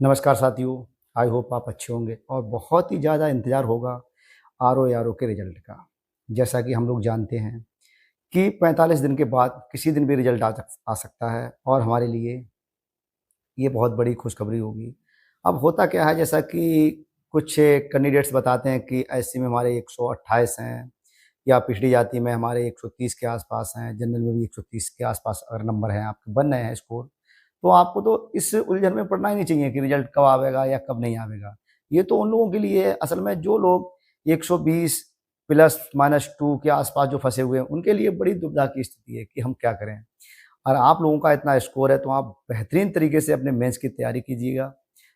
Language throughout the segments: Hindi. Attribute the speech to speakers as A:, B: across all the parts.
A: नमस्कार साथियों। आई होप आप अच्छे होंगे और बहुत ही ज़्यादा इंतज़ार होगा आर ओ के रिज़ल्ट का। जैसा कि हम लोग जानते हैं कि 45 दिन के बाद किसी दिन भी रिज़ल्ट आ सकता है और हमारे लिए ये बहुत बड़ी खुशखबरी होगी। अब होता क्या है, जैसा कि कुछ कैंडिडेट्स बताते हैं कि एससी में हमारे 128 हैं या पिछड़ी जाति में हमारे 130 के आस-पास हैं, जनरल में भी 130 के आस-पास अगर नंबर हैं आपके बन रहे हैं स्कोर, तो आपको तो इस उलझन में पड़ना ही नहीं चाहिए कि रिज़ल्ट कब आवेगा या कब नहीं आवेगा। ये तो उन लोगों के लिए है, असल में जो लोग 120 प्लस माइनस 2 के आस-पास जो फँसे हुए हैं, उनके लिए बड़ी दुविधा की स्थिति है कि हम क्या करें? और आप लोगों का इतना स्कोर है तो आप बेहतरीन तरीके से अपने मेंस की तैयारी कीजिएगा।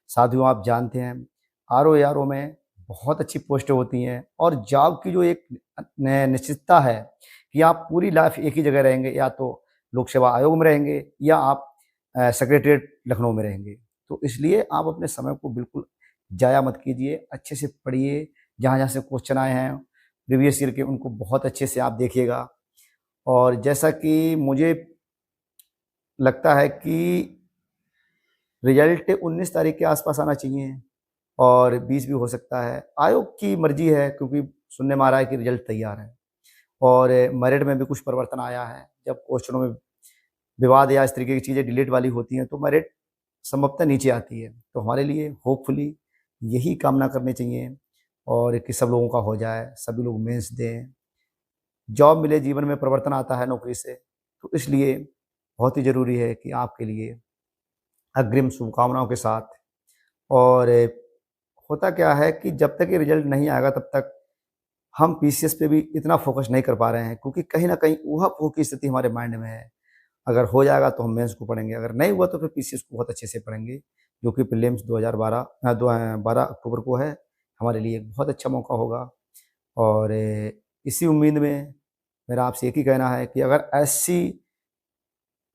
A: साथियों, आप जानते हैं आरओ में बहुत अच्छी पोस्टें होती हैं और जॉब की जो एक निश्चितता है कि आप पूरी लाइफ एक ही जगह रहेंगे, या तो लोक सेवा आयोग में रहेंगे या आप सेक्रेटेरिएट लखनऊ में रहेंगे। तो इसलिए आप अपने समय को बिल्कुल ज़ाया मत कीजिए, अच्छे से पढ़िए, जहाँ-जहाँ से क्वेश्चन आए हैं प्रीवियस ईयर के उनको बहुत अच्छे से आप देखिएगा। और जैसा कि मुझे लगता है कि रिजल्ट 19 तारीख के आसपास आना चाहिए और 20 भी हो सकता है। आयोग की मर्ज़ी है, क्योंकि सुनने में आ रहा है कि रिजल्ट तैयार है और मेरिट में भी कुछ परिवर्तन आया है। जब क्वेश्चनों में विवाद या इस तरीके की चीज़ें डिलीट वाली होती हैं तो मेरिट संभवतः नीचे आती है। तो हमारे लिए होपफुली यही कामना करनी चाहिए और कि सब लोगों का हो जाए, सभी लोग मेंस दें, जॉब मिले, जीवन में परिवर्तन आता है नौकरी से। तो इसलिए बहुत ही ज़रूरी है कि आपके लिए अग्रिम शुभकामनाओं के साथ। और होता क्या है कि जब तक ये रिजल्ट नहीं आएगा तब तक हम पीसीएस पे भी इतना फोकस नहीं कर पा रहे हैं, क्योंकि कहीं न कहीं ऊहा-पोह की स्थिति हमारे माइंड में है। अगर हो जाएगा तो हम मेंस को पढ़ेंगे, अगर नहीं हुआ तो फिर पीसीएस को बहुत अच्छे से पढ़ेंगे, जो कि प्रीलिम्स 12 अक्टूबर को है। हमारे लिए एक बहुत अच्छा मौका होगा और इसी उम्मीद में मेरा आपसे एक ही कहना है कि अगर एससी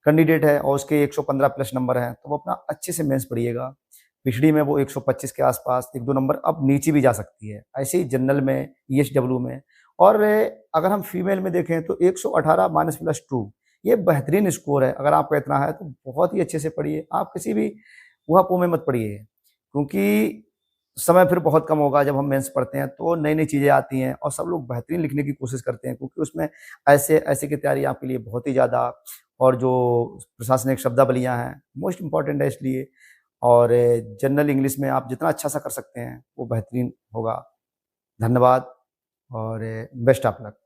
A: कैंडिडेट है और उसके 115 प्लस नंबर हैं, तो वो अपना अच्छे से मेंस पढ़िएगा। पिछड़ी में वो 125 के आसपास 1-2 नंबर अब नीचे भी जा सकती है। ऐसे ही जनरल में, ईएसडब्ल्यू में और अगर हम फीमेल में देखें तो 118 माइनस प्लस 2 ये बेहतरीन स्कोर है। अगर आपका इतना है तो बहुत ही अच्छे से पढ़िए। आप किसी भी ऊहा-पोह में मत पढ़िए, क्योंकि समय फिर बहुत कम होगा। जब हम मेंस पढ़ते हैं तो नई-नई चीज़ें आती हैं और सब लोग बेहतरीन लिखने की कोशिश करते हैं, क्योंकि उसमें ऐसे ऐसे की तैयारी आपके लिए बहुत ही ज़्यादा, और जो प्रशासनिक शब्दावलियाँ हैं मोस्ट इम्पोर्टेंट है इसलिए। और जनरल इंग्लिश में आप जितना अच्छा सा कर सकते हैं वो बेहतरीन होगा। धन्यवाद और बेस्ट ऑफ लक।